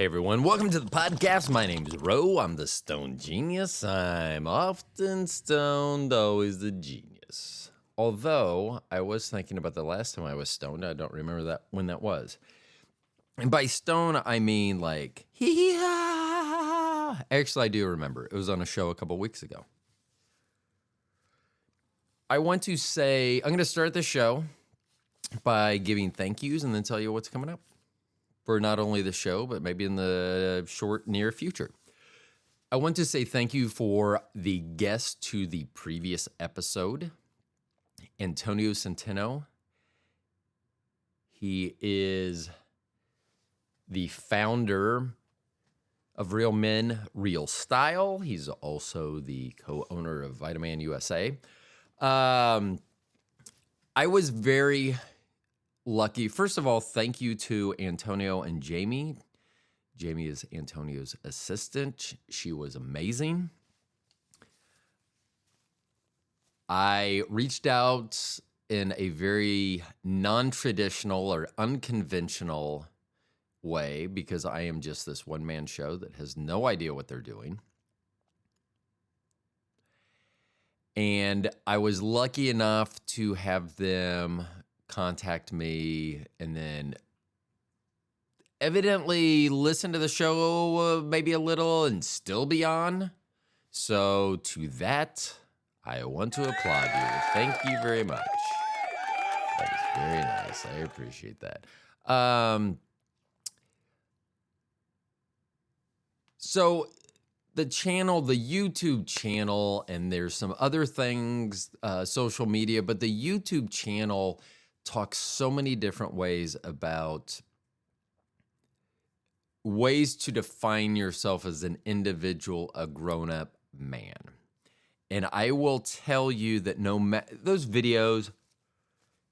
Hey everyone, welcome to the podcast. My name's Ro. I'm the Stone Genius. I'm often stoned, always the genius. Although I was thinking about the last time I was stoned, I don't remember that when that was. And by stone, I mean like hee-haw. Actually, I do remember. It was on a show a couple weeks ago. I want to say I'm going to start the show by giving thank yous and then tell you what's coming up for not only the show, but maybe in the short, near future. I want to say thank you for the guest to the previous episode, Antonio Centeno. He is the founder of Real Men, Real Style. He's also the co-owner of Vitaman USA. I was very lucky. First of all, thank you to Antonio and Jamie. Jamie is Antonio's assistant. She was amazing. I reached out in a very non-traditional or unconventional way because I am just this one-man show that has no idea what they're doing. And I was lucky enough to have them contact me and then evidently listen to the show maybe a little and still be on. So to that, I want to applaud you. Thank you very much. That is very nice. I appreciate that. So the channel, the YouTube channel, and there's some other things, social media, but the YouTube channel talks so many different ways about ways to define yourself as an individual, a grown-up man. And I will tell you that those videos,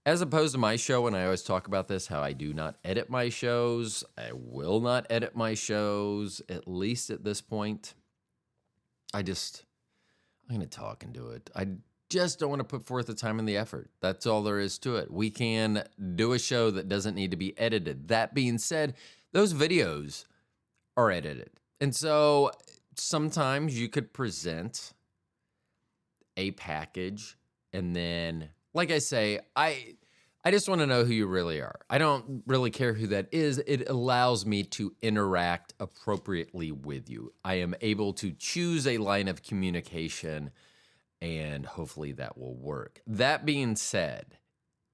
as opposed to my show, and I always talk about this, how I do not edit my shows. I will not edit my shows, at least at this point. I'm going to talk and do it. I just don't want to put forth the time and the effort. That's all there is to it. We can do a show that doesn't need to be edited. That being said, those videos are edited. And so sometimes you could present a package and then, like I say, I just want to know who you really are. I don't really care who that is. It allows me to interact appropriately with you. I am able to choose a line of communication, and hopefully that will work. That being said,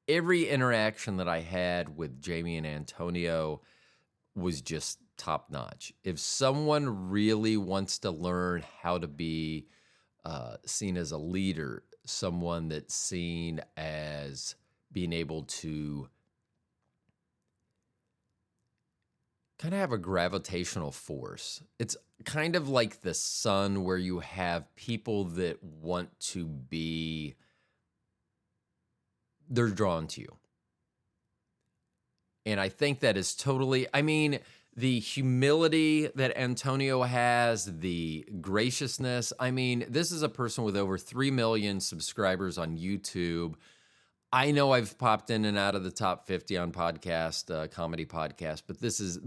every interaction that I had with Jamie and Antonio was just top notch. If someone really wants to learn how to be seen as a leader, someone that's seen as being able to kind of have a gravitational force. It's kind of like the sun where you have people that want to be, they're drawn to you. And I think that is totally, the humility that Antonio has, the graciousness. This is a person with over 3 million subscribers on YouTube. I know I've popped in and out of the top 50 on podcast, comedy podcast, but this is,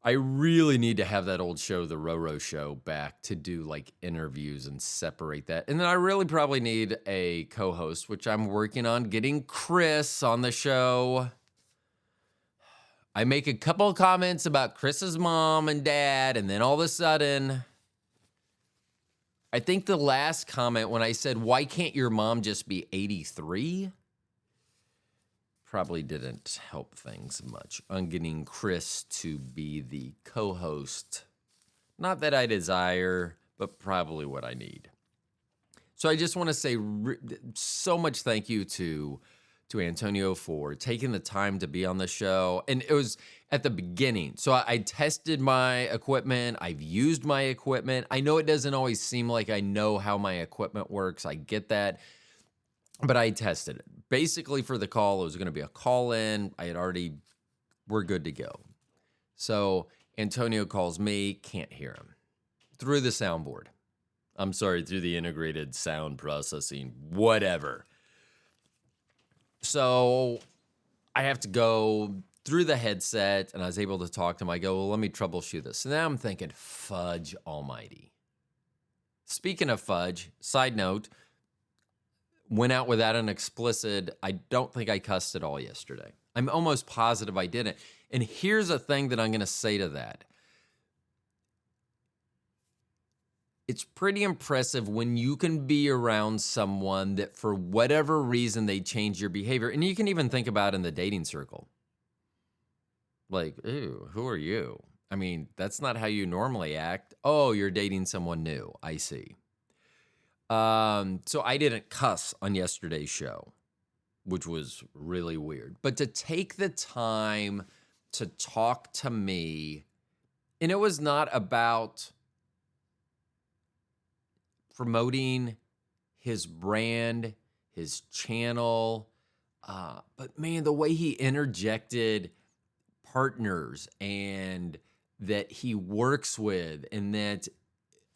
I really need to have that old show, the Roro Show, back to do like interviews and separate that. And then I really probably need a co-host, which I'm working on getting Chris on the show. I make a couple comments about Chris's mom and dad, and then all of a sudden, I think the last comment when I said, why can't your mom just be 83? Probably didn't help things much on getting Chris to be the co-host. Not that I desire, but probably what I need. So I just want to say so much thank you to Antonio for taking the time to be on the show. And it was at the beginning. So I tested my equipment. I've used my equipment. I know it doesn't always seem like I know how my equipment works. I get that. But I tested it. Basically for the call, it was going to be a call in. We're good to go. So Antonio calls me, can't hear him. Through the soundboard. I'm sorry, through the integrated sound processing, whatever. So I have to go through the headset and I was able to talk to him. I go, well, let me troubleshoot this. So now I'm thinking, fudge almighty. Speaking of fudge, side note, went out without an explicit. I don't think I cussed at all yesterday. I'm almost positive I didn't. And here's a thing that I'm going to say to that. It's pretty impressive when you can be around someone that for whatever reason they change your behavior. And you can even think about in the dating circle. Like, ew, who are you? I mean, that's not how you normally act. Oh, you're dating someone new. I see. So I didn't cuss on yesterday's show, which was really weird. But to take the time to talk to me, and it was not about promoting his brand, his channel, but man, the way he interjected partners and that he works with and that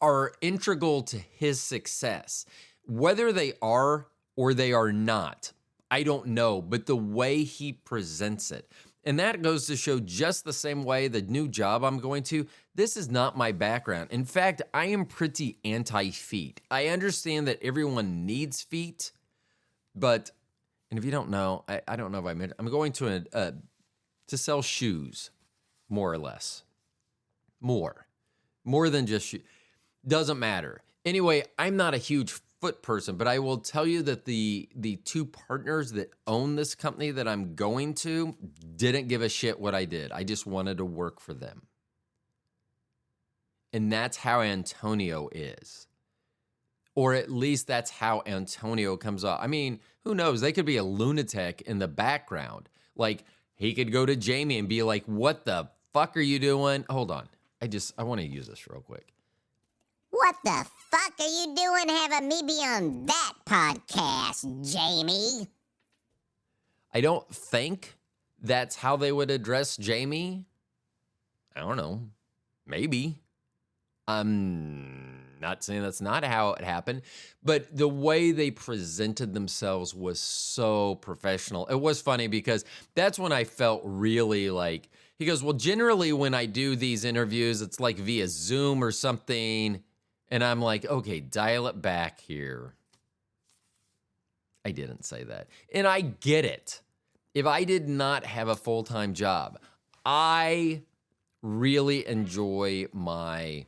are integral to his success, whether they are or they are not, I don't know, but the way he presents it. And that goes to show just the same way the new job I'm going to, this is not my background. In fact, I am pretty anti-feet. I understand that everyone needs feet, but, and if you don't know, I don't know if I mentioned, I'm going to sell shoes, more or less. More than just shoes. Doesn't matter. Anyway, I'm not a huge foot person, but I will tell you that the two partners that own this company that I'm going to didn't give a shit what I did. I just wanted to work for them. And that's how Antonio is. Or at least that's how Antonio comes off. I mean, who knows? They could be a lunatic in the background. Like, he could go to Jamie and be like, what the fuck are you doing? Hold on. I want to use this real quick. What the fuck are you doing having me be on that podcast, Jamie? I don't think that's how they would address Jamie. I don't know. Maybe. I'm not saying that's not how it happened, but the way they presented themselves was so professional. It was funny because that's when I felt really like, he goes, well, generally when I do these interviews, it's like via Zoom or something. And I'm like, okay, dial it back here. I didn't say that. And I get it. If I did not have a full-time job, I really enjoy my,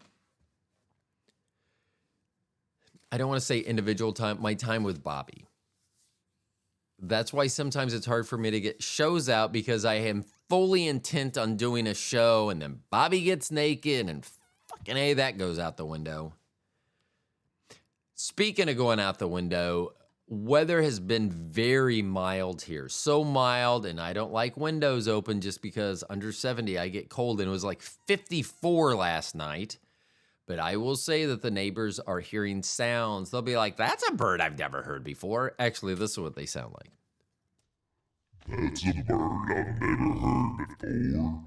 I don't want to say individual time, my time with Bobby. That's why sometimes it's hard for me to get shows out because I am fully intent on doing a show and then Bobby gets naked and fucking A, that goes out the window. Speaking of going out the window, weather has been very mild here. So mild, and I don't like windows open just because under 70 I get cold, and it was like 54 last night. But I will say that the neighbors are hearing sounds. They'll be like, that's a bird I've never heard before. Actually, this is what they sound like. That's a bird I've never heard before.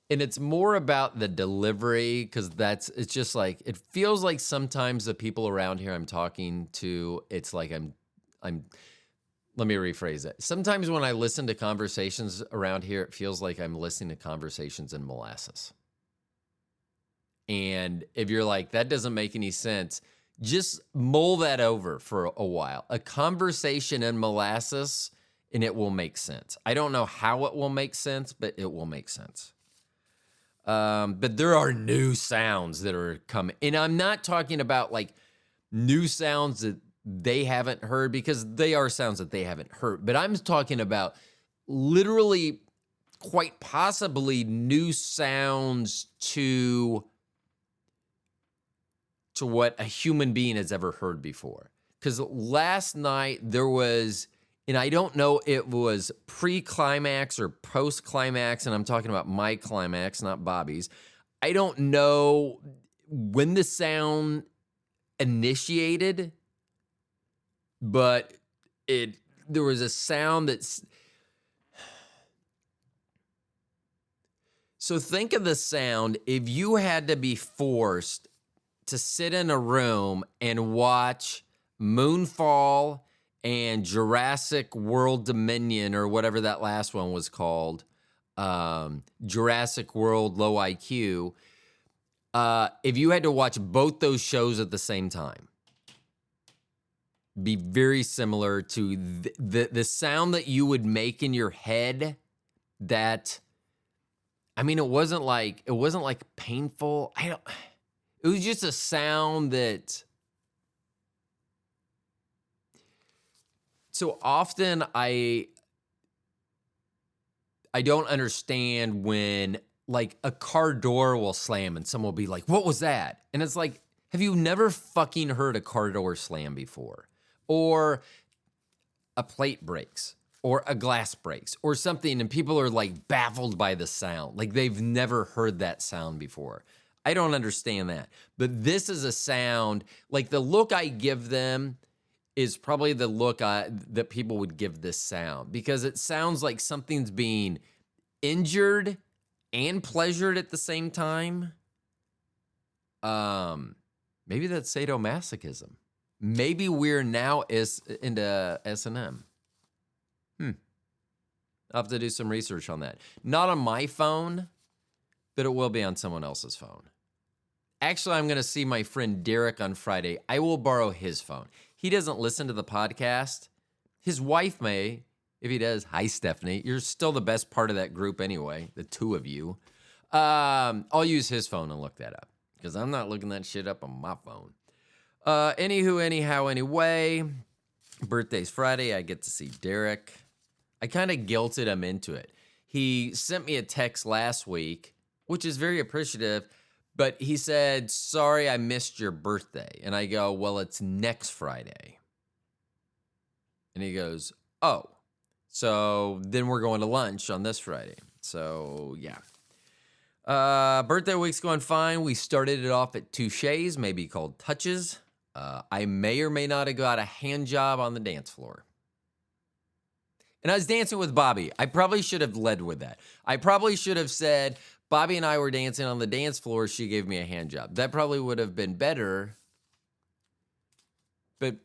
And it's more about the delivery because it's just like, it feels like sometimes the people around here I'm talking to, it's like let me rephrase it. Sometimes when I listen to conversations around here, it feels like I'm listening to conversations in molasses. And if you're like, that doesn't make any sense, just mull that over for a while. A conversation in molasses, and it will make sense. I don't know how it will make sense, but it will make sense. But there are new sounds that are coming. And I'm not talking about like new sounds that they haven't heard because they are sounds that they haven't heard. But I'm talking about literally quite possibly new sounds to what a human being has ever heard before. Because last night there was, and I don't know, it was pre-climax or post-climax, and I'm talking about my climax, not Bobby's. I don't know when the sound initiated, but there was a sound that's... So think of the sound if you had to be forced to sit in a room and watch moonfall and Jurassic World Dominion, or whatever that last one was called, Jurassic World Low IQ, if you had to watch both those shows at the same time, be very similar to the sound that you would make in your head. That, I mean, it wasn't like painful. It was just a sound that. So often I don't understand when like a car door will slam and someone will be like, "What was that?" And it's like, have you never fucking heard a car door slam before? Or a plate breaks, or a glass breaks, or something, and people are like baffled by the sound. Like they've never heard that sound before. I don't understand that. But this is a sound, like the look I give them is probably the look that people would give this sound, because it sounds like something's being injured and pleasured at the same time. Maybe that's sadomasochism. Maybe we're now into S&M. I'll have to do some research on that. Not on my phone, but it will be on someone else's phone. Actually, I'm going to see my friend Derek on Friday. I will borrow his phone. He doesn't listen to the podcast. His wife may. If he does, hi, Stephanie. You're still the best part of that group anyway, the two of you. I'll use his phone and look that up, because I'm not looking that shit up on my phone. Anywho, anyhow, anyway, birthday's Friday. I get to see Derek. I kind of guilted him into it. He sent me a text last week, which is very appreciative, but he said, "Sorry, I missed your birthday." And I go, "Well, it's next Friday." And he goes, "Oh, so then we're going to lunch on this Friday." So, yeah. Birthday week's going fine. We started it off at Touches, maybe called Touches. I may or may not have got a hand job on the dance floor. And I was dancing with Bobby. I probably should have led with that. I probably should have said, Bobby and I were dancing on the dance floor. She gave me a hand job. That probably would have been better. But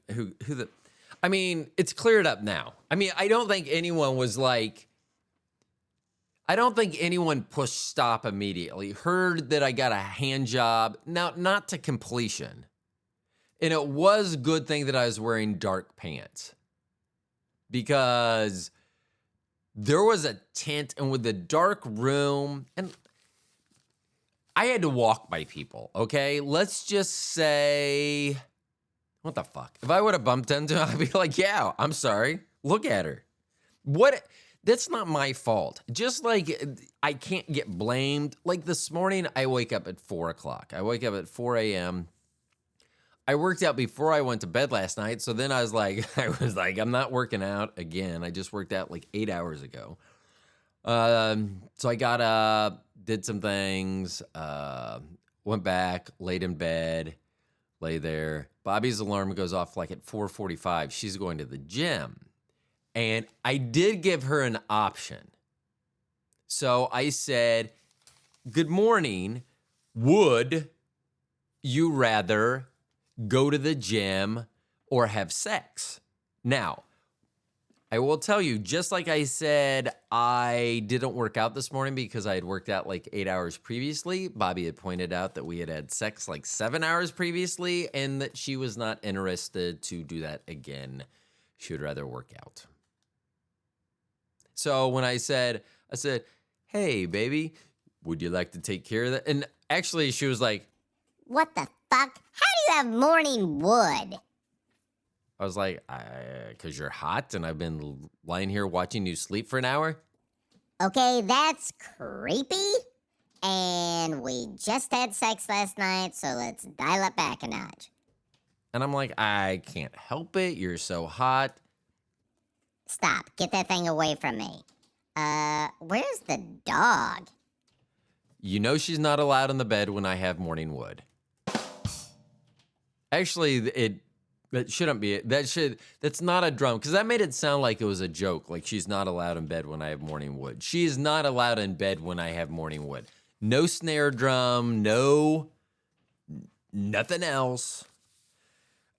I mean, it's cleared up now. I mean, I don't think anyone pushed stop immediately. Heard that I got a hand job. Now, not to completion. And it was a good thing that I was wearing dark pants, because there was a tent, and with the dark room, and I had to walk by people, okay? Let's just say, what the fuck? If I would have bumped into her, I'd be like, yeah, I'm sorry. Look at her. What? That's not my fault. Just like I can't get blamed. Like this morning, I wake up at 4 o'clock. I wake up at 4 a.m. I worked out before I went to bed last night. So then I was like, I'm not working out again. I just worked out like 8 hours ago. So I got up, did some things, went back, laid in bed, lay there. Bobby's alarm goes off like at 4:45. She's going to the gym. And I did give her an option. So I said, "Good morning. Would you rather go to the gym or have sex?" Now, I will tell you, just like I said, I didn't work out this morning because I had worked out like 8 hours previously. Bobby had pointed out that we had had sex like 7 hours previously, and that she was not interested to do that again. She would rather work out. So when I said, "Hey, baby, would you like to take care of that?" And actually, she was like, What the fuck? How do you have morning wood? I was like, "Because you're hot and I've been lying here watching you sleep for an hour." Okay, that's creepy. And we just had sex last night, so let's dial it back a notch. And I'm like, "I can't help it. You're so hot." Stop. Get that thing away from me. Where's the dog? You know she's not allowed in the bed when I have morning wood. Actually, that shouldn't be it. That's not a drum, because that made it sound like it was a joke, like she's not allowed in bed when I have morning wood. She is not allowed in bed when I have morning wood. No snare drum, no nothing else.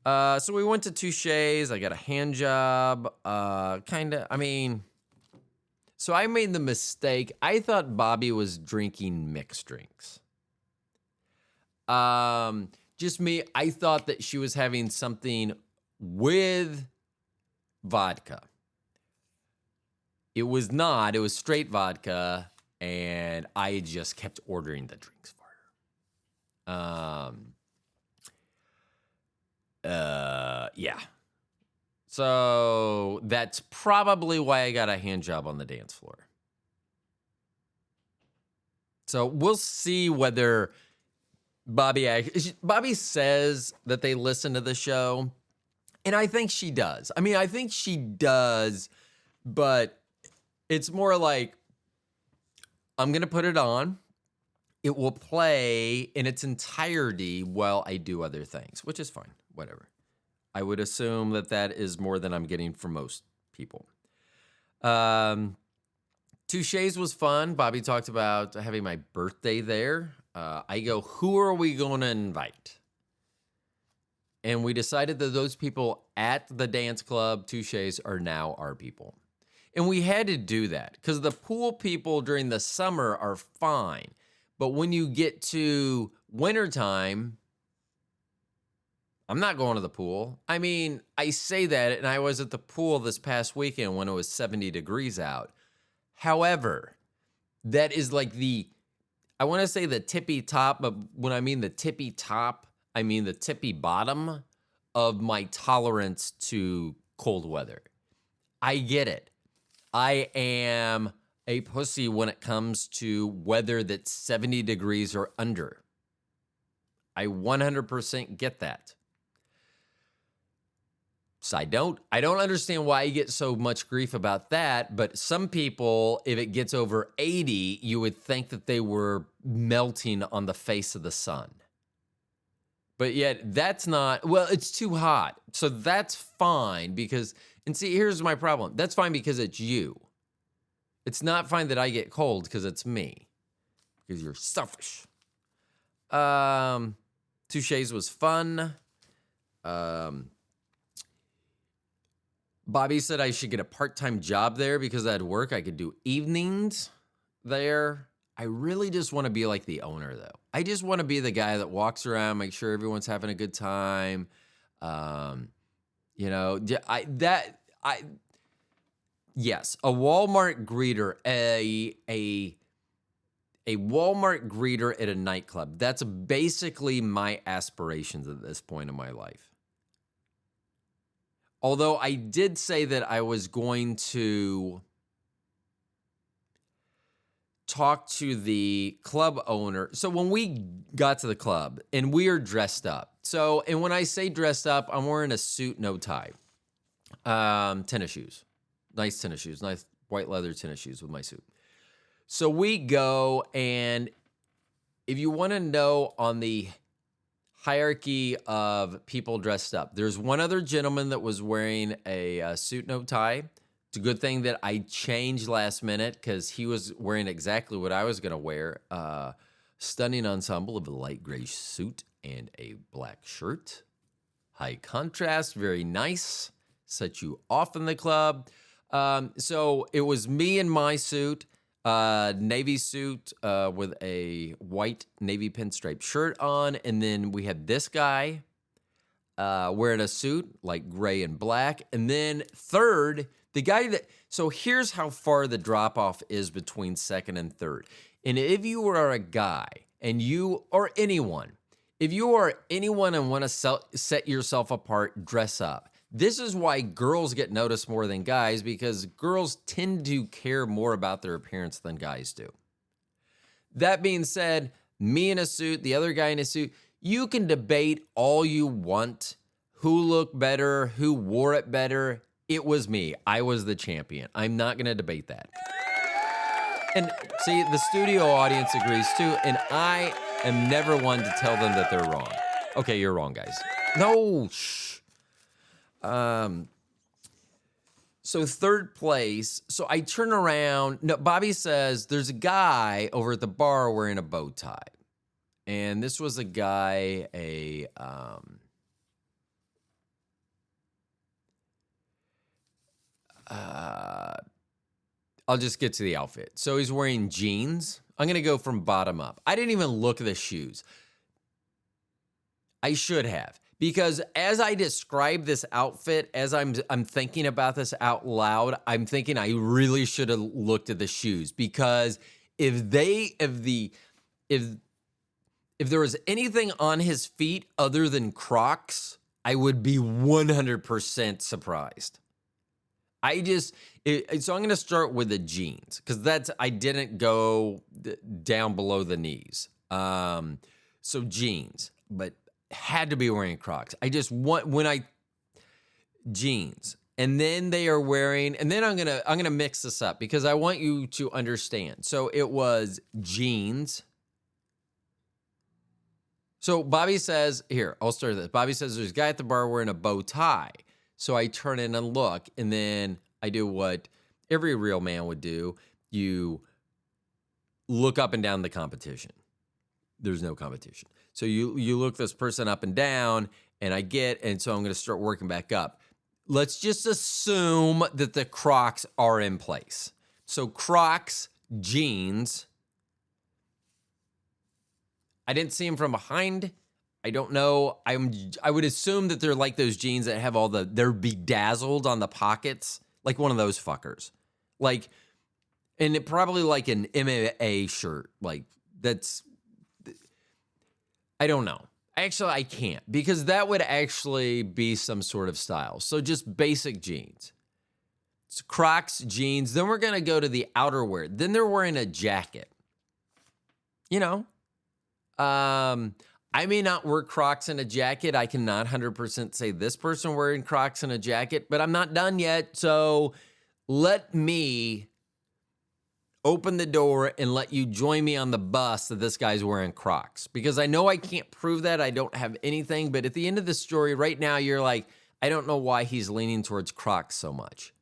So we went to Touche's. I got a hand job. So I made the mistake. I thought Bobby was drinking mixed drinks. Just me. I thought that she was having something with vodka. It was not. It was straight vodka, and I just kept ordering the drinks for her. Yeah. So that's probably why I got a hand job on the dance floor. So we'll see whether Bobby says that they listen to the show, and I think she does. I mean, I think she does, but it's more like I'm going to put it on. It will play in its entirety while I do other things, which is fine. Whatever. I would assume that is more than I'm getting from most people. Touche's was fun. Bobby talked about having my birthday there. I go, who are we going to invite? And we decided that those people at the dance club, Touche's, are now our people. And we had to do that because the pool people during the summer are fine. But when you get to wintertime, I'm not going to the pool. I mean, I say that, and I was at the pool this past weekend when it was 70 degrees out. However, that is like I want to say the tippy top, but when I mean the tippy top, I mean the tippy bottom of my tolerance to cold weather. I get it. I am a pussy when it comes to weather that's 70 degrees or under. I 100% get that. So I don't understand why you get so much grief about that, but some people, if it gets over 80, you would think that they were melting on the face of the sun. But yet that's not, well, it's too hot. So that's fine because, and see, here's my problem. That's fine because it's you. It's not fine that I get cold because it's me. Because you're selfish. Touche's was fun. Bobby said I should get a part-time job there because I'd work. I could do evenings there. I really just want to be like the owner, though. I just want to be the guy that walks around, make sure everyone's having a good time. Yes, a Walmart greeter, a Walmart greeter at a nightclub. That's basically my aspirations at this point in my life. Although I did say that I was going to talk to the club owner. So when we got to the club and we are dressed up. So, and when I say dressed up, I'm wearing a suit, no tie. Tennis shoes. Nice tennis shoes. Nice white leather tennis shoes with my suit. So we go, and if you want to know on the hierarchy of people dressed up, there's one other gentleman that was wearing a suit, no tie. It's a good thing that I changed last minute because he was wearing exactly what I was going to wear. Stunning ensemble of a light gray suit and a black shirt. High contrast, very nice. Set you off in the club. So it was me in my suit, navy suit with a white navy pinstripe shirt on. And then we had this guy wearing a suit like gray and black. And then third, the guy that, so here's how far the drop off is between second and third. And if you are a guy and you, or anyone, if you are anyone and want to set yourself apart, dress up. This is why girls get noticed more than guys, because girls tend to care more about their appearance than guys do. That being said, me in a suit, the other guy in a suit, you can debate all you want. Who looked better? Who wore it better? It was me. I was the champion. I'm not going to debate that. And see, the studio audience agrees too, and I am never one to tell them that they're wrong. Okay, you're wrong, guys. No, shh. So third place, so I turn around. No, Bobby says there's a guy over at the bar wearing a bow tie. And this was a guy, I'll just get to the outfit. So he's wearing jeans. I'm going to go from bottom up. I didn't even look at the shoes. I should have, because as I describe this outfit, as I'm thinking about this out loud, I'm thinking I really should have looked at the shoes, because if there was anything on his feet other than Crocs, I would be 100% surprised. So I'm going to start with the jeans, because I didn't go down below the knees. So jeans, but had to be wearing Crocs. Jeans. And then they are wearing, and then I'm going to mix this up because I want you to understand. So it was jeans. So Bobby says, here, I'll start this. Bobby says there's a guy at the bar wearing a bow tie. So I turn in and look, and then I do what every real man would do. You look up and down the competition. There's no competition. So you look this person up and down, and so I'm going to start working back up. Let's just assume that the Crocs are in place. So Crocs, jeans. I didn't see them from behind. I don't know. I would assume that they're like those jeans that have they're bedazzled on the pockets, like one of those fuckers. And it probably like an MMA shirt. I don't know. Actually, I can't, because that would actually be some sort of style. So just basic jeans. It's Crocs, jeans. Then we're going to go to the outerwear. Then they're wearing a jacket. I may not wear Crocs in a jacket. I cannot 100% say this person wearing Crocs in a jacket, but I'm not done yet. So let me open the door and let you join me on the bus that this guy's wearing Crocs, because I know I can't prove that. I don't have anything, but at the end of the story right now, you're like, I don't know why he's leaning towards Crocs so much.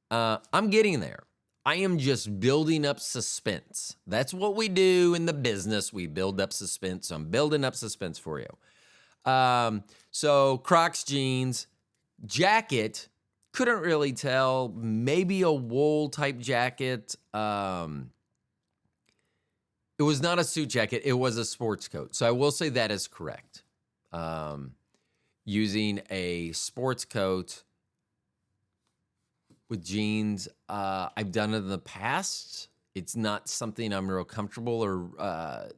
I'm getting there. I am just building up suspense. That's what we do in the business. We build up suspense. So I'm building up suspense for you. So Crocs, jeans, jacket. Couldn't really tell. Maybe a wool type jacket. It was not a suit jacket. It was a sports coat. So I will say that is correct. Using a sports coat with jeans, I've done it in the past. It's not something I'm real comfortable or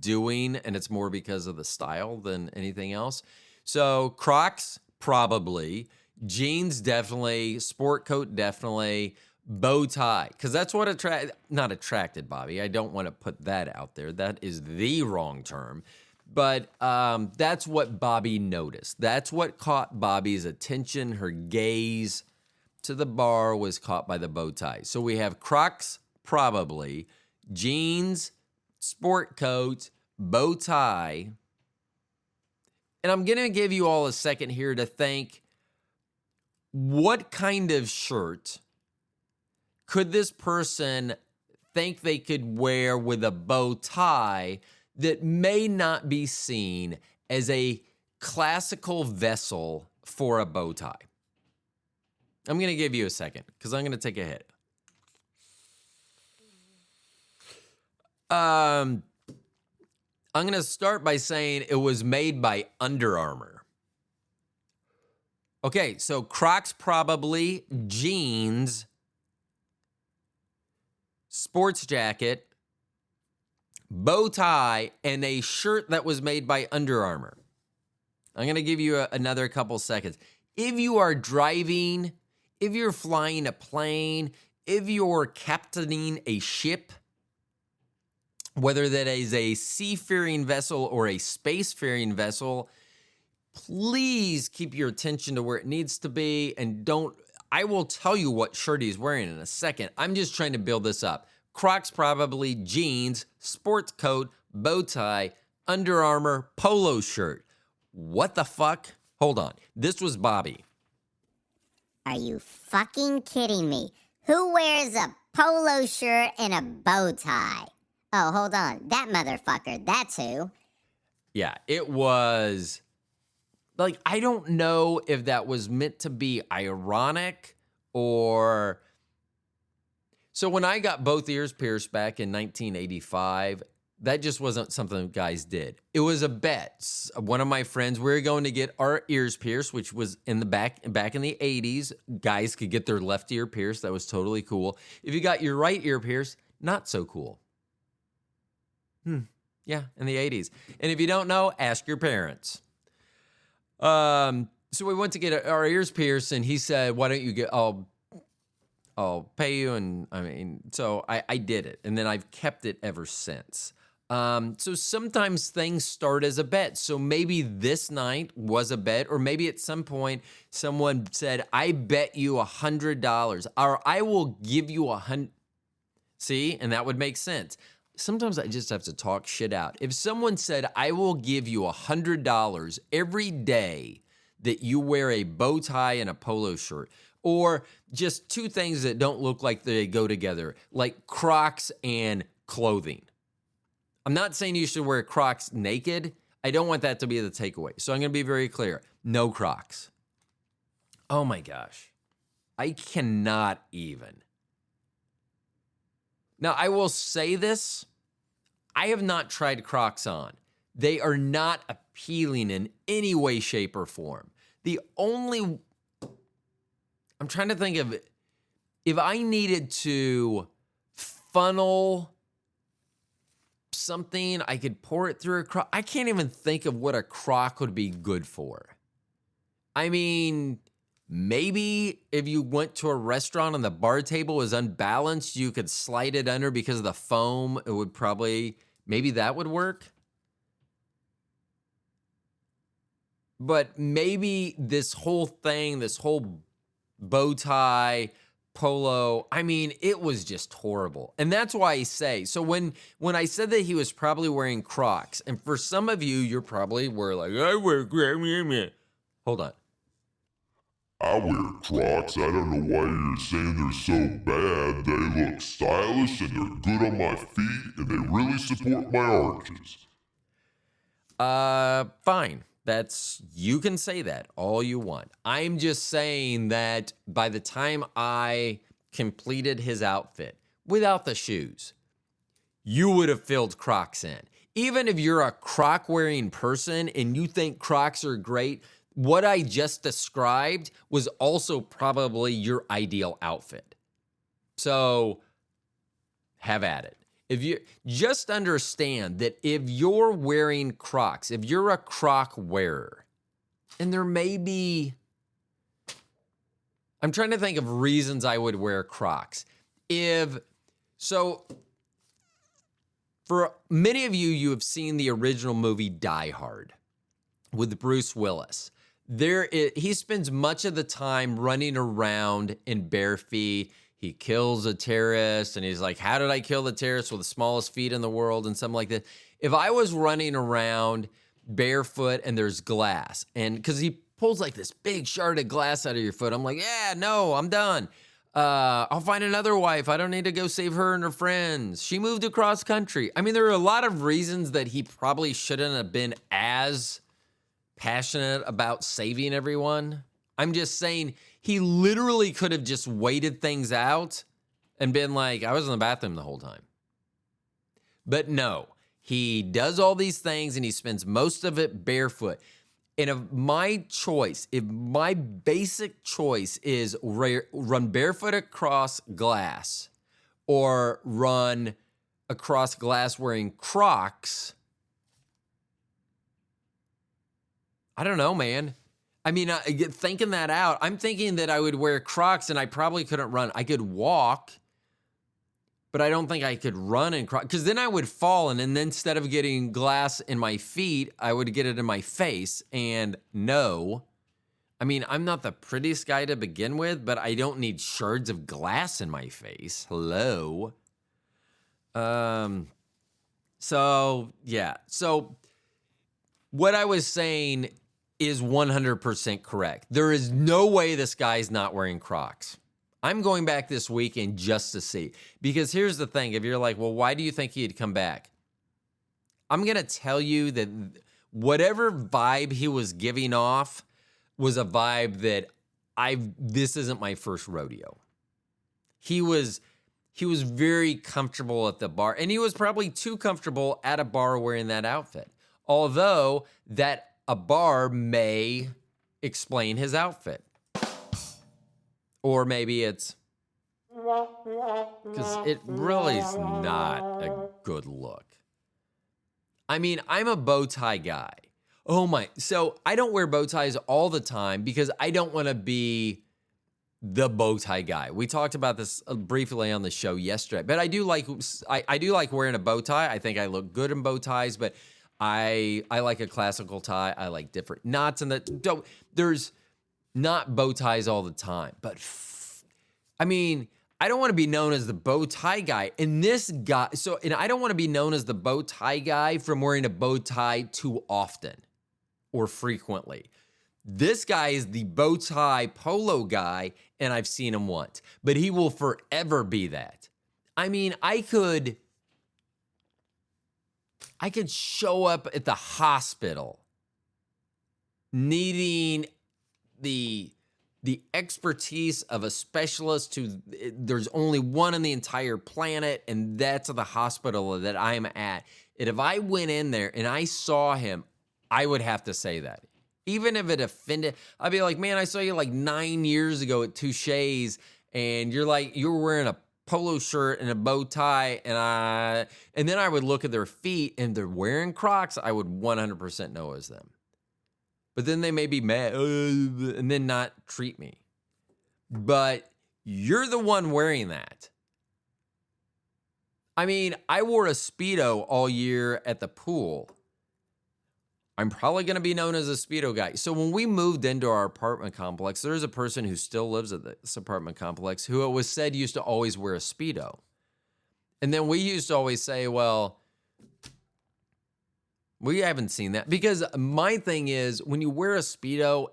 doing, and it's more because of the style than anything else. So Crocs, probably. Jeans, definitely. Sport coat, definitely. Bow tie, because that's what not attracted Bobby. I don't want to put that out there. That is the wrong term. But that's what Bobby noticed. That's what caught Bobby's attention. Her gaze to the bar was caught by the bow tie. So we have Crocs, probably. Jeans, sport coat, bow tie. And I'm going to give you all a second here to think, what kind of shirt could this person think they could wear with a bow tie that may not be seen as a classical vessel for a bow tie? I'm going to give you a second because I'm going to take a hit. I'm going to start by saying it was made by Under Armour. Okay, so Crocs, probably. Jeans, sports jacket, bow tie, and a shirt that was made by Under Armour. I'm going to give you another couple seconds. If you are driving, if you're flying a plane, if you're captaining a ship, whether that is a seafaring vessel or a spacefaring vessel, please keep your attention to where it needs to be, and I will tell you what shirt he's wearing in a second. I'm just trying to build this up. Crocs, probably. Jeans, sports coat, bow tie, Under Armour, polo shirt. What the fuck? Hold on. This was Bobby. Are you fucking kidding me? Who wears a polo shirt and a bow tie? Oh, hold on. That motherfucker. That's who. Yeah, it was... I don't know if that was meant to be ironic or... So when I got both ears pierced back in 1985, that just wasn't something guys did. It was a bet. One of my friends, we were going to get our ears pierced, which was in the back in the 80s. Guys could get their left ear pierced. That was totally cool. If you got your right ear pierced, not so cool. Yeah, in the 80s. And if you don't know, ask your parents. So we went to get our ears pierced, and he said, why don't you get, I'll pay you. And so I did it. And then I've kept it ever since. So sometimes things start as a bet. So maybe this night was a bet, or maybe at some point someone said, I bet you $100, or I will give you $100. See, and that would make sense. Sometimes I just have to talk shit out. If someone said, I will give you $100 every day that you wear a bow tie and a polo shirt, or just two things that don't look like they go together, like Crocs and clothing. I'm not saying you should wear Crocs naked. I don't want that to be the takeaway. So I'm going to be very clear. No Crocs. Oh my gosh. I cannot even. Now, I will say this. I have not tried Crocs on. They are not appealing in any way, shape, or form. I'm trying to think of if I needed to funnel something, I could pour it through a Croc. I can't even think of what a Croc would be good for. I mean, maybe if you went to a restaurant and the bar table was unbalanced, you could slide it under because of the foam. It would probably, maybe that would work. But maybe this whole thing, this whole bow tie, polo, I mean, it was just horrible. And that's why I say, so when I said that he was probably wearing Crocs, and for some of you, you're probably like, I wear Crocs. Hold on. I wear Crocs. I don't know why you're saying they're so bad. They look stylish and they're good on my feet and they really support my arches. Fine. You can say that all you want. I'm just saying that by the time I completed his outfit without the shoes, you would have filled Crocs in. Even if you're a Croc wearing person and you think Crocs are great, what I just described was also probably your ideal outfit. So have at it. If you just understand that if you're wearing Crocs, if you're a Croc wearer, and there may be, I'm trying to think of reasons I would wear Crocs. For many of you, you have seen the original movie Die Hard with Bruce Willis. He spends much of the time running around in bare feet. He kills a terrorist, and he's like, how did I kill the terrorist with the smallest feet in the world, and something like that. If I was running around barefoot and there's glass, and because he pulls like this big shard of glass out of your foot, I'm like, yeah, no, I'm done. I'll find another wife. I don't need to go save her and her friends. She moved across country. I mean, there are a lot of reasons that he probably shouldn't have been as passionate about saving everyone. I'm just saying he literally could have just waited things out and been like, I was in the bathroom the whole time. But no, he does all these things and he spends most of it barefoot. And if my basic choice is run barefoot across glass or run across glass wearing Crocs, I don't know, man. I mean, thinking that out, I'm thinking that I would wear Crocs and I probably couldn't run. I could walk, but I don't think I could run in Crocs because then I would fall, and then instead of getting glass in my feet, I would get it in my face. And no, I mean, I'm not the prettiest guy to begin with, but I don't need shards of glass in my face. Hello. So yeah. So what I was saying is 100% correct. There is no way this guy's not wearing Crocs. I'm going back this weekend just to see. Because here's the thing. If you're like, well, why do you think he'd come back? I'm going to tell you that whatever vibe he was giving off was a vibe that this isn't my first rodeo. He he was very comfortable at the bar, and he was probably too comfortable at a bar wearing that outfit. Although that a bar may explain his outfit. Or maybe it's because it really is not a good look. I mean, I'm a bow tie guy. Oh my. So I don't wear bow ties all the time because I don't want to be the bow tie guy. We talked about this briefly on the show yesterday, but I do like wearing a bow tie. I think I look good in bow ties, but I like a classical tie. I like different knots in the there's not bow ties all the time, but I mean, I don't want to be known as the bow tie guy. And this guy, and I don't want to be known as the bow tie guy from wearing a bow tie too often or frequently. This guy is the bow tie polo guy, and I've seen him once, but he will forever be that. I mean, I could show up at the hospital needing the expertise of a specialist who there's only one on the entire planet, and that's the hospital that I'm at. And if I went in there and I saw him, I would have to say that. Even if it offended, I'd be like, man, I saw you like 9 years ago at Touche's, and you were wearing a polo shirt and a bow tie, and then I would look at their feet and they're wearing Crocs, I would 100% know it was them. But then they may be mad and then not treat me. But you're the one wearing that. I mean, I wore a Speedo all year at the pool. I'm probably going to be known as a Speedo guy. So when we moved into our apartment complex, there's a person who still lives at this apartment complex who it was said used to always wear a Speedo. And then we used to always say, well, we haven't seen that. Because my thing is, when you wear a Speedo,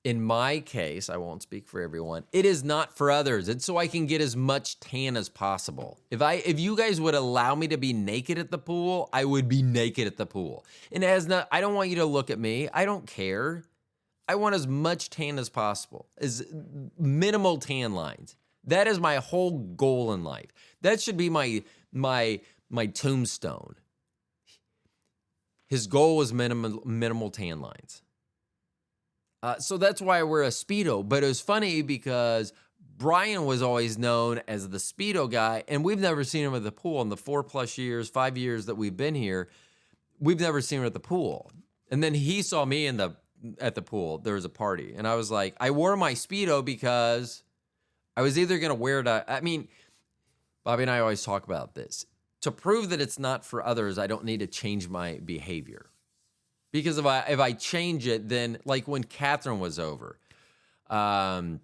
in my case, I won't speak for everyone, it is not for others. It's so I can get as much tan as possible. If you guys would allow me to be naked at the pool, I would be naked at the pool. And I don't want you to look at me. I don't care. I want as much tan as possible, as minimal tan lines. That is my whole goal in life. That should be my tombstone. His goal was minimal tan lines. So that's why I wear a Speedo. But it was funny because Brian was always known as the Speedo guy, and we've never seen him at the pool in the 5 years that we've been here. We've never seen him at the pool. And then he saw me at the pool. There was a party, and I was like, I wore my Speedo because I was either going to wear it. I mean, Bobby and I always talk about this. To prove that it's not for others, I don't need to change my behavior. Because if I change it, then like when Catherine was over, I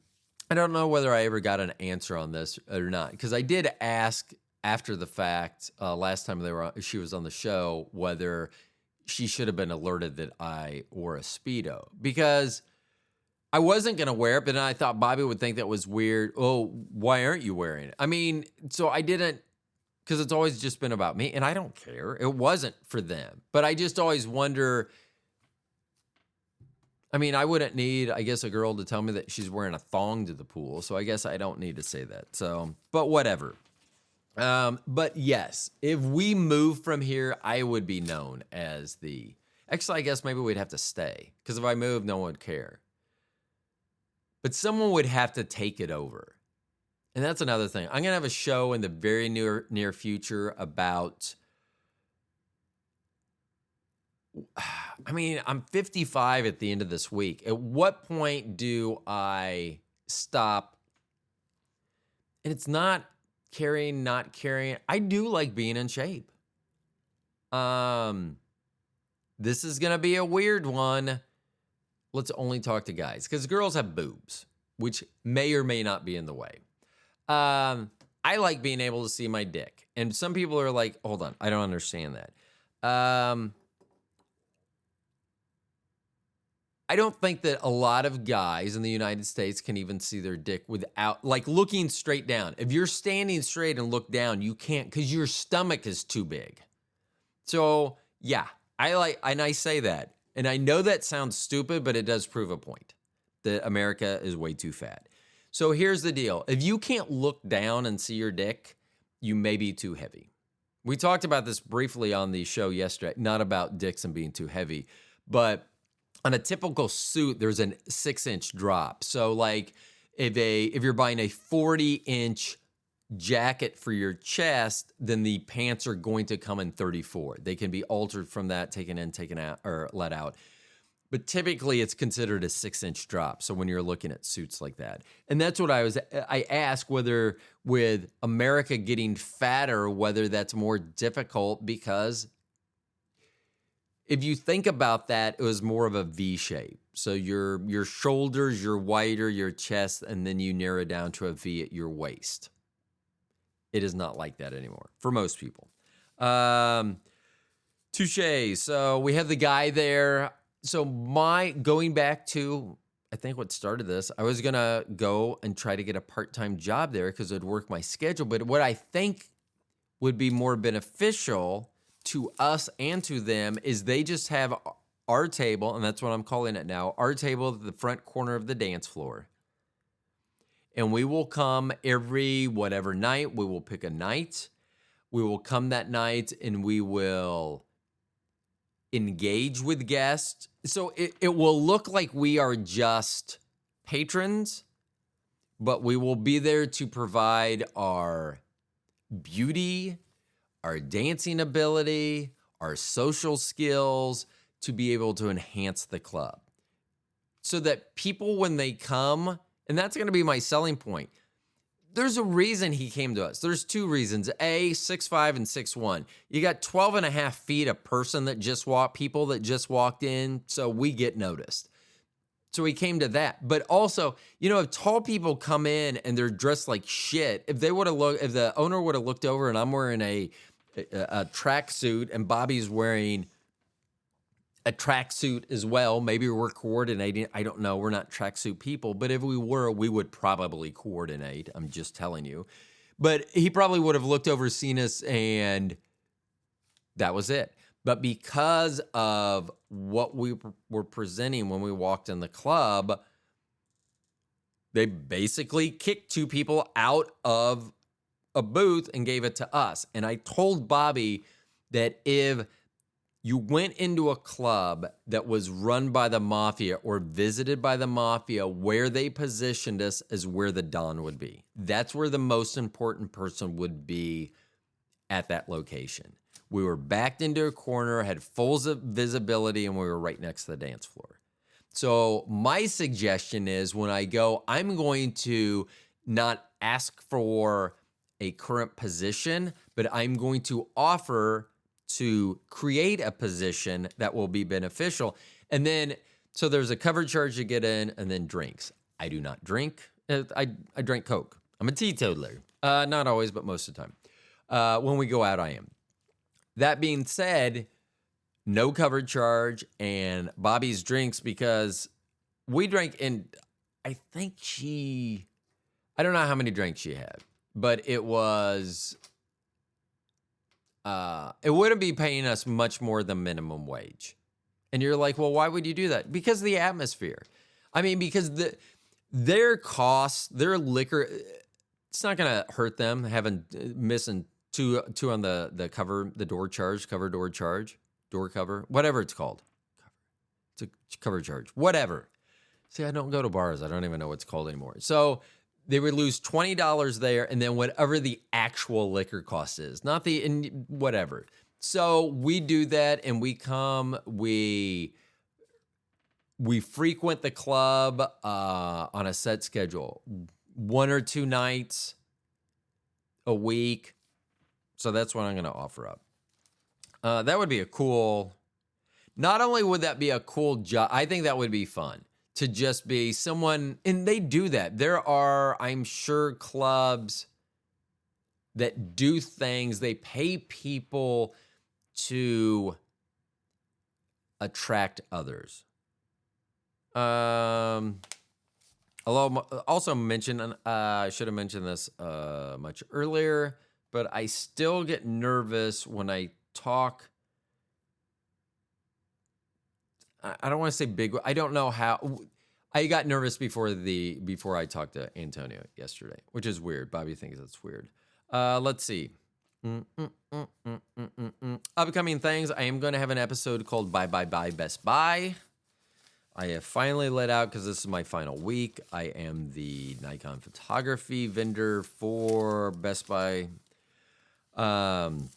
don't know whether I ever got an answer on this or not. Because I did ask after the fact last time she was on the show whether she should have been alerted that I wore a Speedo. Because I wasn't going to wear it, but then I thought Bobby would think that was weird. Oh, why aren't you wearing it? I mean, so I didn't. Because it's always just been about me, and I don't care. It wasn't for them. But I just always wonder, I mean, I wouldn't need, I guess, a girl to tell me that she's wearing a thong to the pool, so I guess I don't need to say that. So, but whatever. But yes, if we move from here, I would be known as actually, I guess maybe we'd have to stay, because if I move, no one would care. But someone would have to take it over. And that's another thing. I'm going to have a show in the very near future about, I mean, I'm 55 at the end of this week. At what point do I stop? And it's not not carrying. I do like being in shape. This is going to be a weird one. Let's only talk to guys, because girls have boobs, which may or may not be in the way. I like being able to see my dick. And some people are like, hold on, I don't understand that. I don't think that a lot of guys in the United States can even see their dick without, like, looking straight down. If you're standing straight and look down, you can't, because your stomach is too big. So, yeah, I say that. And I know that sounds stupid, but it does prove a point that America is way too fat. So here's the deal. If you can't look down and see your dick, you may be too heavy. We talked about this briefly on the show yesterday, not about dicks and being too heavy, but on a typical suit, there's a 6-inch drop. So like if you're buying a 40-inch jacket for your chest, then the pants are going to come in 34. They can be altered from that, taken in, taken out, or let out. But typically it's considered a 6-inch drop. So when you're looking at suits like that, and that's what I ask whether with America getting fatter, whether that's more difficult, because if you think about that, it was more of a V shape. So your shoulders, you're wider, your chest, and then you narrow down to a V at your waist. It is not like that anymore for most people. Touche. So we have the guy there. So going back to, I think what started this, I was going to go and try to get a part-time job there because it'd work my schedule. But what I think would be more beneficial to us and to them is they just have our table, and that's what I'm calling it now, our table at the front corner of the dance floor. And we will come every whatever night. We will pick a night. We will come that night and we will engage with guests. So it will look like we are just patrons, but we will be there to provide our beauty, our dancing ability, our social skills to be able to enhance the club. So that people, when they come, and that's going to be my selling point. There's a reason he came to us. There's two reasons. A, 6'5" and 6'1". You got 12 and a half feet a person people that just walked in, so we get noticed. So he came to that. But also, if tall people come in and they're dressed like shit, if the owner would have looked over and I'm wearing a tracksuit and Bobby's wearing a tracksuit as well. Maybe we're coordinating. I don't know. We're not tracksuit people, but if we were, we would probably coordinate. I'm just telling you. But he probably would have looked over, seen us, and that was it. But because of what we were presenting when we walked in the club, they basically kicked two people out of a booth and gave it to us. And I told Bobby that if you went into a club that was run by the mafia or visited by the mafia, where they positioned us is where the Don would be. That's where the most important person would be at that location. We were backed into a corner, had full visibility, and we were right next to the dance floor. So my suggestion is when I go, I'm going to not ask for a current position, but I'm going to offer to create a position that will be beneficial. And then, so there's a cover charge to get in and then drinks. I do not drink. I drink Coke. I'm a teetotaler. Not always, but most of the time. When we go out, I am. That being said, no cover charge and Bobby's drinks, because we drank, and I think I don't know how many drinks she had, but it was... it wouldn't be paying us much more than minimum wage. And you're like, well, why would you do that? Because of the atmosphere. I mean, because their costs, their liquor, it's not going to hurt them missing two on the cover, the door charge, door cover, whatever it's called. It's a cover charge, whatever. See, I don't go to bars. I don't even know what it's called anymore. So they would lose $20 there, and then whatever the actual liquor cost is, not whatever. So we do that, and we come, we frequent the club on a set schedule, 1 or 2 nights a week. So that's what I'm going to offer up. That would be a cool. Not only would that be a cool job, I think that would be fun. To just be someone, and they do that. There are, I'm sure, clubs that do things. They pay people to attract others. I'll also mention, I should have mentioned this much earlier, but I still get nervous when I talk. I don't want to say big. I don't know how. I got nervous before I talked to Antonio yesterday, which is weird. Bobby thinks that's weird. Let's see. Upcoming things. I am going to have an episode called Bye Bye Bye Best Buy. I have finally let out because this is my final week. I am the Nikon photography vendor for Best Buy. And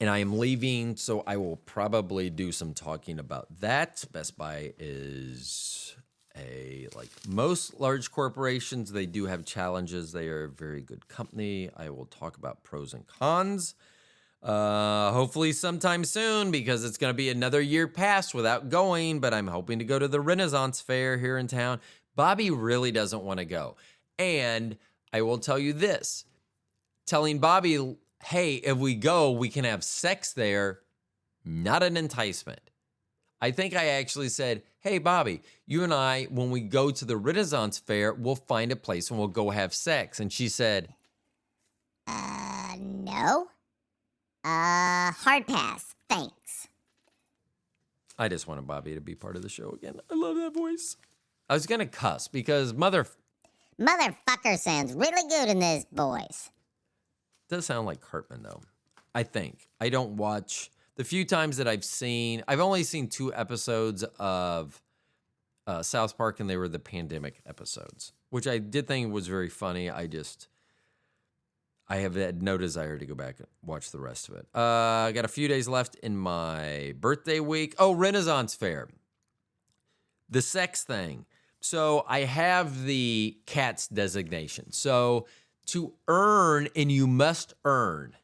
I am leaving, so I will probably do some talking about that. Best Buy is like most large corporations, they do have challenges. They are a very good company. I will talk about pros and cons. Hopefully sometime soon, because it's going to be another year past without going, but I'm hoping to go to the Renaissance Fair here in town. Bobby really doesn't want to go. And I will tell you this, telling Bobby, hey, if we go, we can have sex there, not an enticement. I think I actually said, hey, Bobby, you and I, when we go to the Renaissance Fair, we'll find a place and we'll go have sex. And she said, no. Hard pass. Thanks. I just wanted Bobby to be part of the show again. I love that voice. I was going to cuss because motherfucker sounds really good in this voice. Does sound like Cartman, though. I think. I don't watch. The few times that I've only seen 2 episodes of South Park, and they were the pandemic episodes, which I did think was very funny. I have had no desire to go back and watch the rest of it. I got a few days left in my birthday week. Oh, Renaissance Fair. The sex thing. So I have the CATS designation. So to earn, and you must earn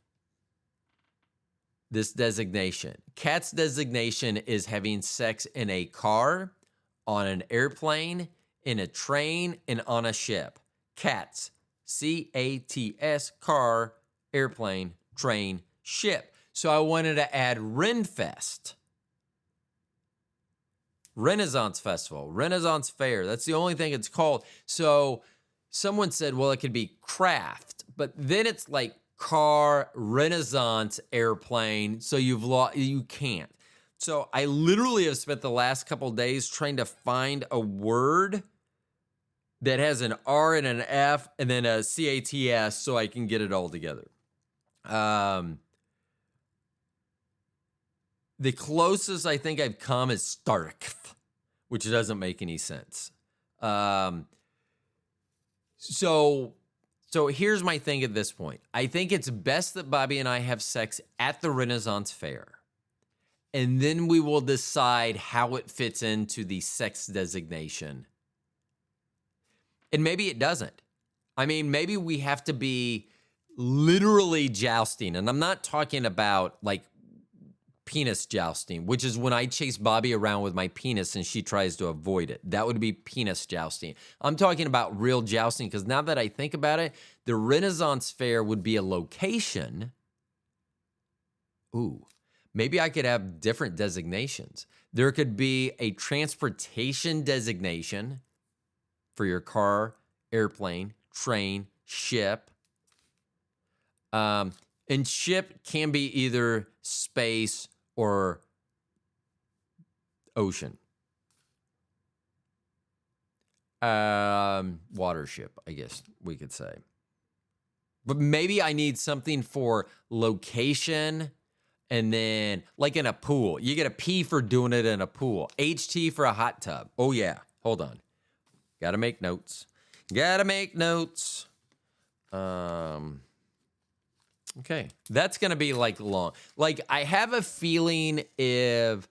this designation. CATS designation is having sex in a car, on an airplane, in a train, and on a ship. CATS. C-A-T-S, car, airplane, train, ship. So I wanted to add Renfest. Renaissance Festival, Renaissance Fair. That's the only thing it's called. So someone said, well, it could be craft, but then it's like car, Renaissance, airplane. So you can't. So I literally have spent the last couple days trying to find a word that has an R and an F and then a C-A-T-S so I can get it all together. The closest I think I've come is Stark, which doesn't make any sense. So here's my thing at this point. I think it's best that Bobby and I have sex at the Renaissance Fair. And then we will decide how it fits into the sex designation. And maybe it doesn't. I mean, maybe we have to be literally jousting. And I'm not talking about like penis jousting, which is when I chase Bobby around with my penis and she tries to avoid it. That would be penis jousting. I'm talking about real jousting because now that I think about it, the Renaissance Fair would be a location. Ooh, maybe I could have different designations. There could be a transportation designation for your car, airplane, train, ship. And ship can be either space or ocean. Water ship, I guess we could say. But maybe I need something for location and then like in a pool. You get a P for doing it in a pool. HT for a hot tub. Oh, yeah. Hold on. Gotta make notes. Okay. That's going to be like long. Like I have a feeling if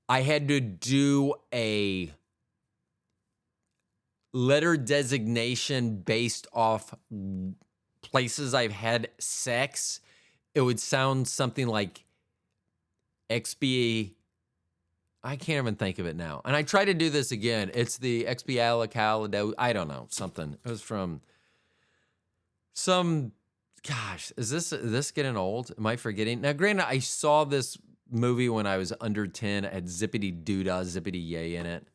I had to do a letter designation based off places I've had sex, it would sound something like XBA. I can't even think of it now. And I try to do this again. It's the XBALICAL, I don't know, something. It was from some, gosh, is this getting old? Am I forgetting? Now, granted, I saw this movie when I was under 10. It had Zippity Doodah, Zippity Yay in it.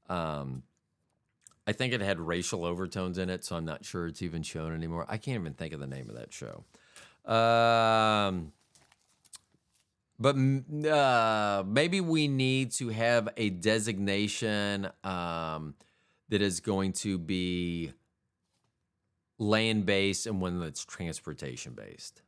I think it had racial overtones in it, so I'm not sure it's even shown anymore. I can't even think of the name of that show. But maybe we need to have a designation that is going to be land-based and one that's transportation-based.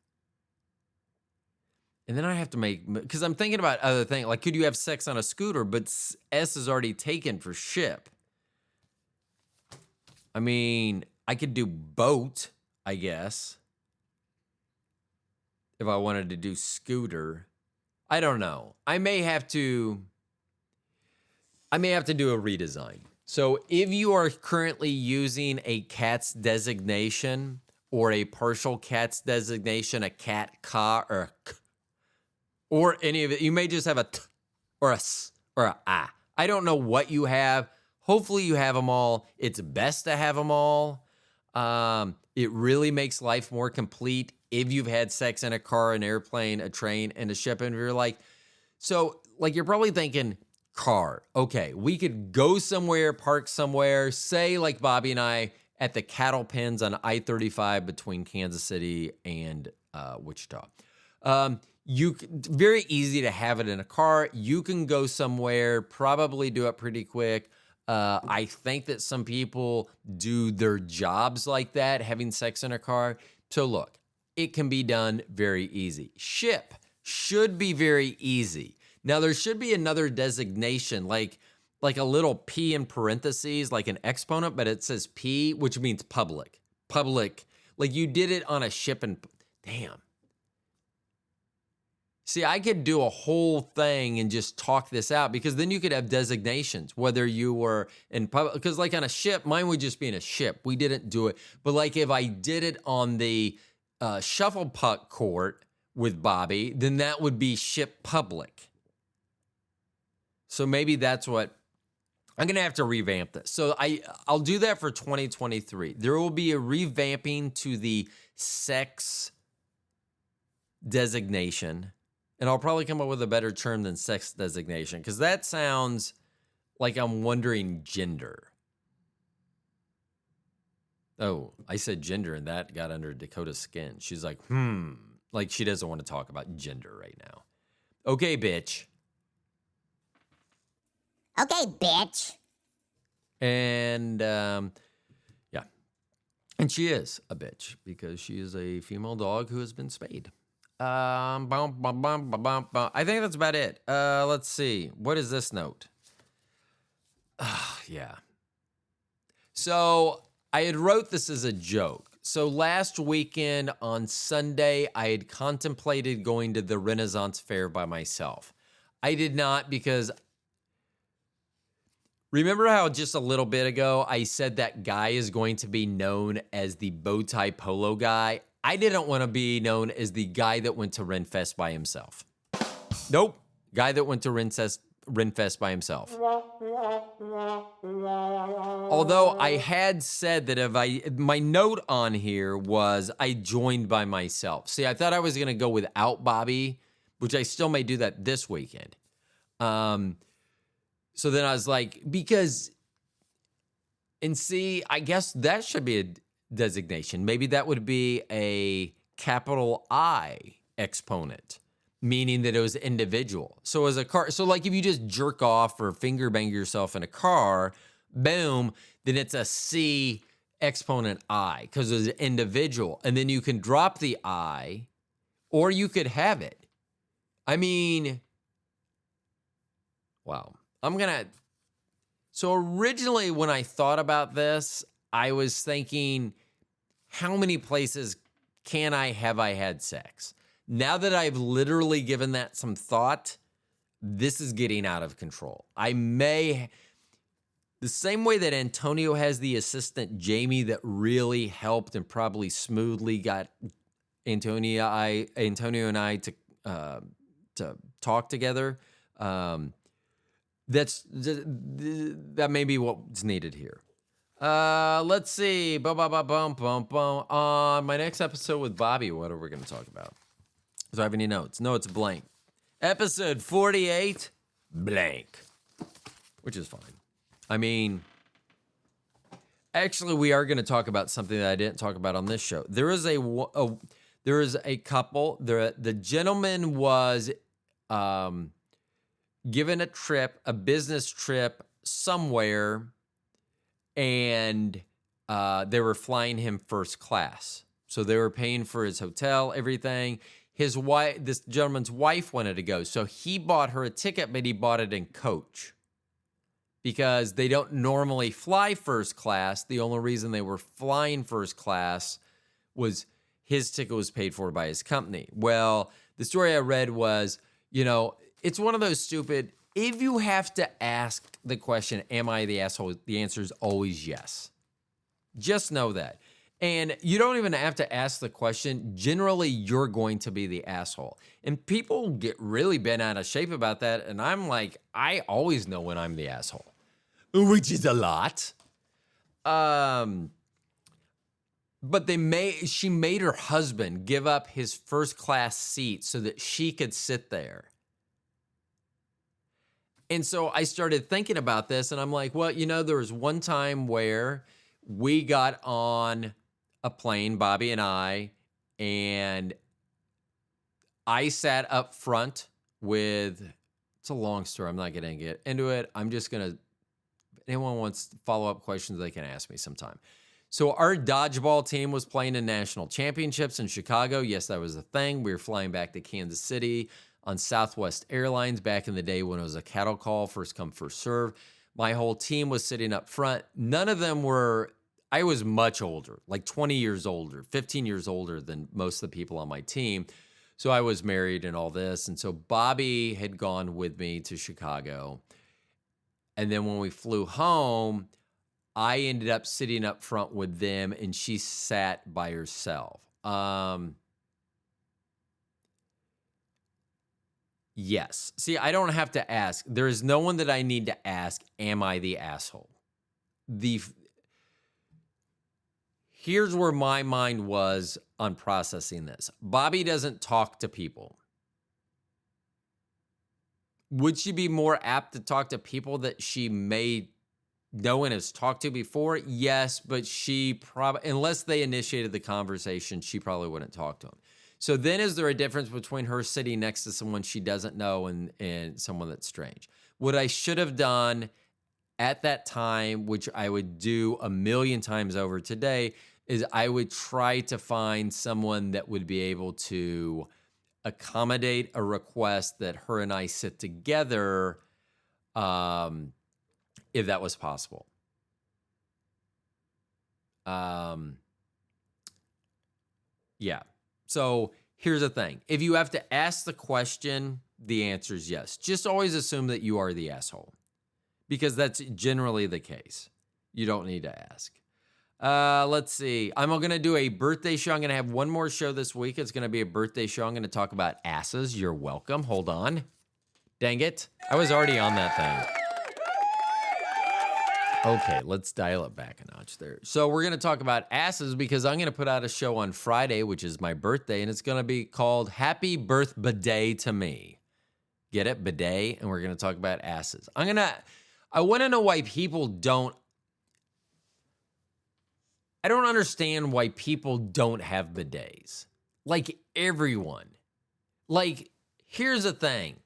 And then I have to because I'm thinking about other things. Like, could you have sex on a scooter? But S is already taken for ship. I mean, I could do boat, I guess. If I wanted to do scooter. I don't know. I may have to do a redesign. So if you are currently using a cat's designation or a partial cat's designation, a cat ka or a k, or any of it, you may just have a t or a s or a ah. I don't know what you have. Hopefully you have them all. It's best to have them all. It really makes life more complete if you've had sex in a car, an airplane, a train, and a ship, and you're like, so like you're probably thinking, car. Okay, we could go somewhere, park somewhere, say like Bobby and I at the cattle pens on I-35 between Kansas City and Wichita. Very easy to have it in a car. You can go somewhere, probably do it pretty quick. I think that some people do their jobs like that, having sex in a car. So look, it can be done very easy. Ship should be very easy. Now, there should be another designation, like a little P in parentheses, like an exponent, but it says P, which means public. Public, like you did it on a ship and, damn. See, I could do a whole thing and just talk this out because then you could have designations, whether you were in public, because like on a ship, mine would just be in a ship. We didn't do it. But like if I did it on the shuffle puck court with Bobby, then that would be ship public. So maybe that's what I'm going to have to revamp this. So I'll do that for 2023. There will be a revamping to the sex designation, and I'll probably come up with a better term than sex designation because that sounds like I'm wondering gender. Oh, I said gender, and that got under Dakota's skin. She's like, like she doesn't want to talk about gender right now. Okay, bitch. Okay, bitch. And yeah, and she is a bitch because she is a female dog who has been spayed. I think that's about it. Let's see. What is this note? Yeah. So I had wrote this as a joke. So last weekend on Sunday, I had contemplated going to the Renaissance Fair by myself. I did not because remember how just a little bit ago I said that guy is going to be known as the bow tie polo guy? I didn't want to be known as the guy that went to Renfest by himself. Nope. Guy that went to Renfest by himself. Although I had said that my note on here was I joined by myself. See, I thought I was going to go without Bobby, which I still may do that this weekend. So then I was like, I guess that should be a designation. Maybe that would be a capital I exponent, meaning that it was individual. So as a car, so like if you just jerk off or finger bang yourself in a car, boom, then it's a C exponent I because it's individual. And then you can drop the I or you could have it. I mean, wow. So originally when I thought about this, I was thinking, how many places have I had sex? Now that I've literally given that some thought, this is getting out of control. The same way that Antonio has the assistant Jamie that really helped and probably smoothly got Antonio and I to talk together. That may be what's needed here. Let's see. On my next episode with Bobby, what are we going to talk about? Do I have any notes? No, it's blank. Episode 48, blank. Which is fine. I mean, actually, we are going to talk about something that I didn't talk about on this show. There is a couple. The gentleman was given a trip, a business trip somewhere, and they were flying him first class. So they were paying for his hotel, everything. His wife, this gentleman's wife, wanted to go. So he bought her a ticket, but he bought it in coach because they don't normally fly first class. The only reason they were flying first class was his ticket was paid for by his company. Well, the story I read was, it's one of those stupid, if you have to ask the question, am I the asshole? The answer is always yes. Just know that. And you don't even have to ask the question. Generally, you're going to be the asshole. And people get really bent out of shape about that. And I'm like, I always know when I'm the asshole, which is a lot. But she made her husband give up his first class seat so that she could sit there. And so I started thinking about this, and I'm like, well, there was one time where we got on a plane, Bobby and I sat up front with, it's a long story. I'm not going to get into it. I'm just going to, if anyone wants follow-up questions, they can ask me sometime. So our dodgeball team was playing in national championships in Chicago. Yes, that was a thing. We were flying back to Kansas City on Southwest Airlines back in the day when it was a cattle call, first come, first serve. My whole team was sitting up front. None of them were, I was much older, like 20 years older, 15 years older than most of the people on my team. So I was married and all this. And so Bobby had gone with me to Chicago. And then when we flew home, I ended up sitting up front with them and she sat by herself. Yes. See, I don't have to ask. There is no one that I need to ask, am I the asshole? Here's where my mind was on processing this. Bobby doesn't talk to people. Would she be more apt to talk to people that she may know and has talked to before? Yes, but she probably, unless they initiated the conversation, she probably wouldn't talk to him. So then is there a difference between her sitting next to someone she doesn't know and someone that's strange? What I should have done at that time, which I would do a million times over today, is I would try to find someone that would be able to accommodate a request that her and I sit together, if that was possible. Yeah. So here's the thing. If you have to ask the question, the answer is yes. Just always assume that you are the asshole because that's generally the case. You don't need to ask. Let's see. I'm going to do a birthday show. I'm going to have one more show this week. It's going to be a birthday show. I'm going to talk about asses. You're welcome. Hold on. Dang it. I was already on that thing. Okay, let's dial it back a notch there. So we're going to talk about asses because I'm going to put out a show on Friday, which is my birthday, and it's going to be called Happy Birth Bidet to Me. Get it? Bidet. And we're going to talk about asses. I want to know why people don't, I don't understand why people don't have bidets. Like everyone. Like, here's the thing.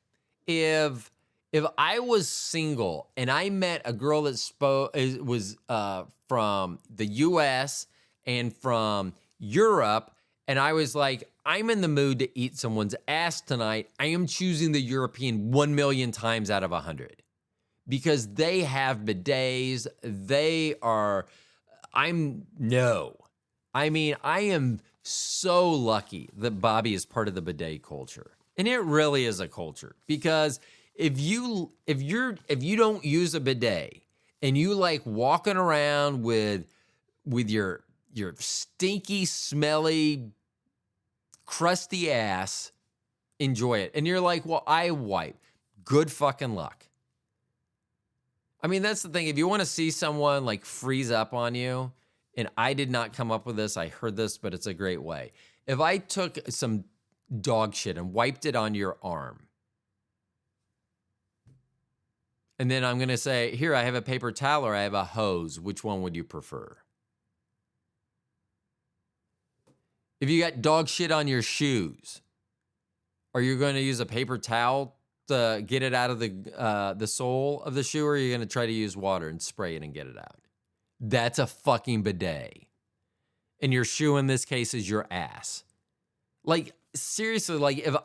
If I was single and I met a girl that was from the U.S. and from Europe, and I was like, I'm in the mood to eat someone's ass tonight, I am choosing the European 1 million times out of 100 because they have bidets. I am so lucky that Bobby is part of the bidet culture. And it really is a culture because if you don't use a bidet and you like walking around with your stinky, smelly, crusty ass, enjoy it. And you're like, well, I wipe. Good fucking luck. I mean, that's the thing. If you want to see someone like freeze up on you, and I did not come up with this, I heard this, but it's a great way. If I took some dog shit and wiped it on your arm, and then I'm going to say, here, I have a paper towel or I have a hose. Which one would you prefer? If you got dog shit on your shoes, Are you going to use a paper towel to get it out of the sole of the shoe, or are you going to try to use water and spray it and get it out? That's a fucking bidet. And your shoe in this case is your ass. Like, seriously, like if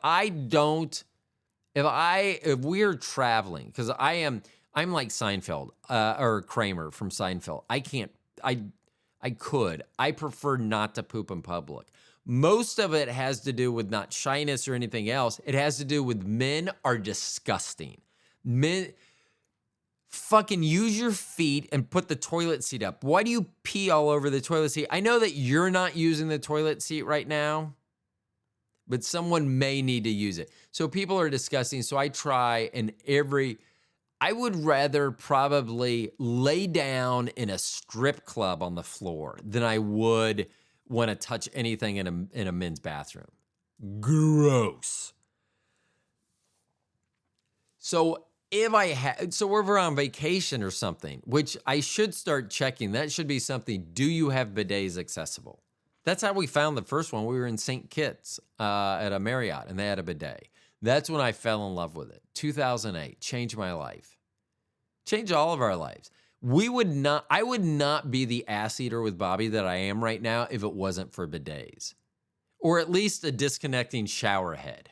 we're traveling, because I'm like Seinfeld, or Kramer from Seinfeld. I prefer not to poop in public. Most of it has to do with not shyness or anything else. It has to do with men are disgusting. Men, fucking use your feet and put the toilet seat up. Why do you pee all over the toilet seat? I know that you're not using the toilet seat right now, but someone may need to use it. So people are disgusting. So I try, and I would rather probably lay down in a strip club on the floor than I would want to touch anything in a men's bathroom. Gross. So if we're on vacation or something, which I should start checking, that should be something. Do you have bidets accessible? That's how we found the first one. We were in St. Kitts at a Marriott, and they had a bidet. That's when I fell in love with it. 2008 changed my life. Changed all of our lives. I would not be the ass eater with Bobby that I am right now if it wasn't for bidets, or at least a disconnecting shower head.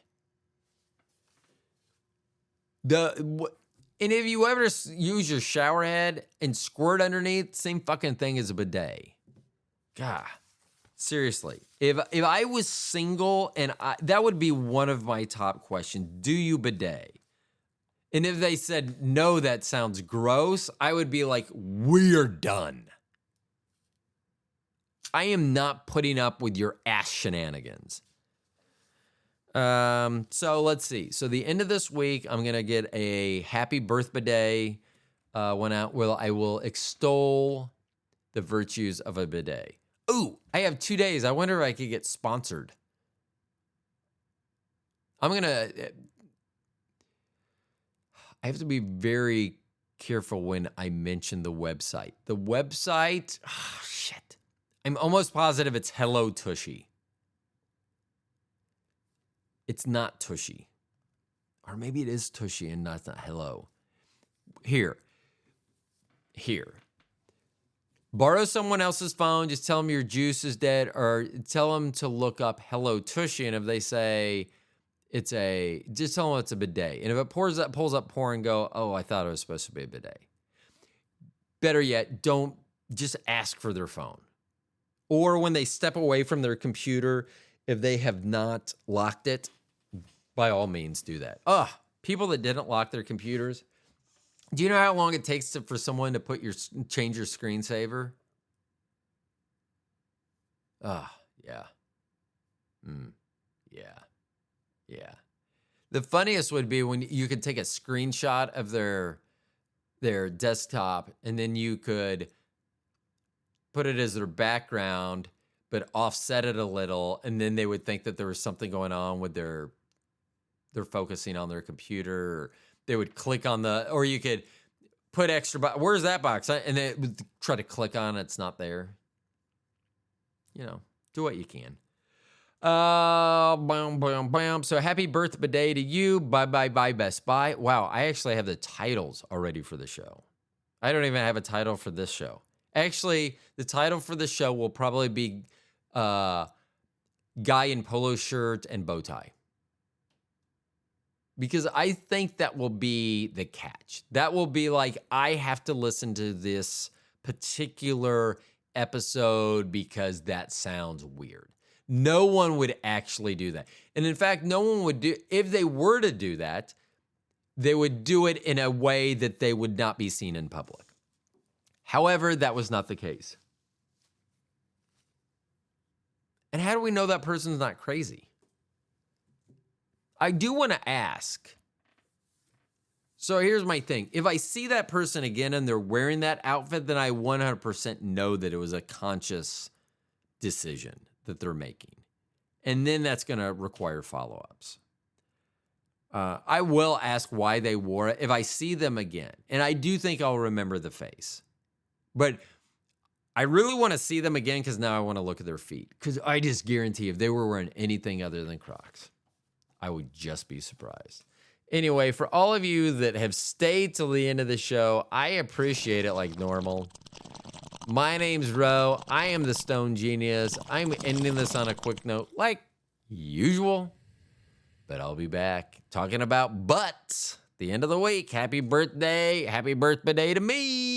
And if you ever use your shower head and squirt underneath, same fucking thing as a bidet. God, seriously. If I was single, that would be one of my top questions. Do you bidet? And if they said, no, that sounds gross, I would be like, we're done. I am not putting up with your ass shenanigans. So let's see. So the end of this week, I'm going to get a happy birthday one out where I will extol the virtues of a bidet. Ooh, I have 2 days. I wonder if I could get sponsored. I have to be very careful when I mention the website. The website, shit. I'm almost positive it's Hello Tushy. It's not Tushy. Or maybe it is Tushy and not Hello. Here. Borrow someone else's phone. Just tell them your juice is dead, or tell them to look up Hello Tushy. And if they say just tell them it's a bidet. And if it pulls up porn, go, oh, I thought it was supposed to be a bidet. Better yet, don't just ask for their phone. Or when they step away from their computer, if they have not locked it, by all means do that. People that didn't lock their computers. Do you know how long it takes for someone to change your screensaver? Yeah. Yeah. The funniest would be when you could take a screenshot of their desktop, and then you could put it as their background, but offset it a little, and then they would think that there was something going on with they're focusing on their computer, or they would click on or you could put extra, where's that box? And they would try to click on it, it's not there. Do what you can. So happy birthday to you. Bye, Best Buy. Wow, I actually have the titles already for the show. I don't even have a title for this show. Actually, the title for the show will probably be Guy in Polo Shirt and Bow Tie. Because I think that will be the catch. That will be like, I have to listen to this particular episode because that sounds weird. No one would actually do that. And in fact, no one would if they were to do that, they would do it in a way that they would not be seen in public. However, that was not the case. And how do we know that person's not crazy? I do want to ask. So here's my thing. If I see that person again and they're wearing that outfit, then I 100% know that it was a conscious decision that they're making. And then that's going to require follow-ups. I will ask why they wore it if I see them again. And I do think I'll remember the face. But I really want to see them again because now I want to look at their feet. Because I just guarantee if they were wearing anything other than Crocs, I would just be surprised. Anyway, for all of you that have stayed till the end of the show, I appreciate it like normal. My name's Ro. I am the Stone Genius. I'm ending this on a quick note like usual. But I'll be back talking about butts. The end of the week. Happy birthday. Happy birthday to me.